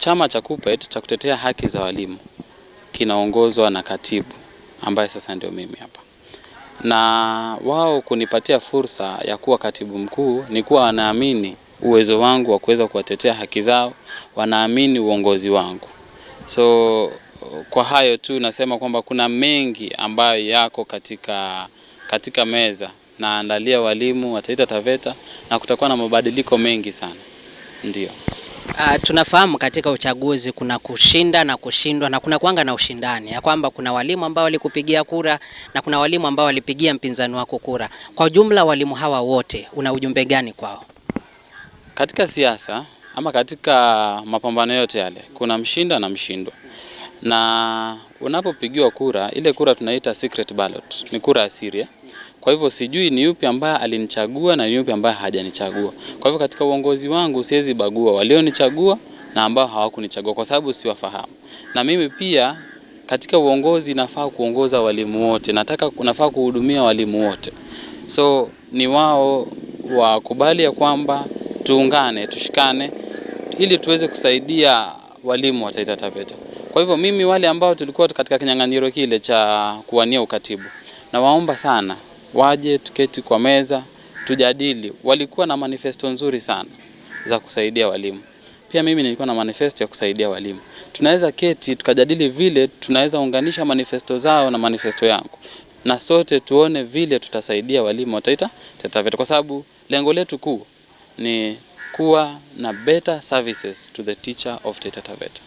chama cha KUPPET cha kutetea haki za walimu kinaongozwa na katibu ambaye sasa ndio mimi hapa. Na wao kunipatia fursa ya kuwa katibu mkuu ni kuwa wanaamini uwezo wangu wa kuweza kuwatetea haki zao, wanaamini uongozi wangu. So kwa hayo tu nasema kwamba kuna mengi ambayo yako katika meza, na andalia walimu wa Taita Taveta na kutakuwa na mabadiliko mengi sana. Ndio. Tunafahamu katika uchaguzi kuna kushinda na kushindwa, na kuna kuanga na ushindani ya kwamba kuna walimu ambao walikupigia kura na kuna walimu ambao walipigia mpinzani wako kura. Kwa jumla walimu hawa wote una ujumbe gani kwao? Katika siasa ama katika mapambano yote yale kuna mshinda na mshindwa. Na unapopigiwa kura, ile kura tunaita secret ballot, ni kura ya siri. Kwa hivyo sijui ni yupi ambaye alinichagua na ni yupi ambaye hajanichagua. Kwa hivyo katika uongozi wangu siwezi bagua walionichagua na ambao hawakunichagua kwa sababu siwafahamu. Na mimi pia katika uongozi nafaa kuongoza walimu wote, nafaa kuhudumia walimu wote. So ni wao wakubali ya kwamba tuungane, tushikane ili tuweze kusaidia walimu wa Taita Taveta. Kwa hivyo mimi wale ambao tulikuwa katika kinyang'anyiro kile cha kuwania ukatibu, na waomba sana waje tuketi kwa meza tujadili. Walikuwa na manifesto nzuri sana za kusaidia walimu. Pia mimi nilikuwa na manifesto ya kusaidia walimu. Tunaweza keti tukajadili vile tunaweza unganisha manifesto zao na manifesto yangu, na sote tuone vile tutasaidia walimu wa Taita Taveta, kwa sababu lengo letu kuu ni kuwa na better services to the teacher of Taita Taveta.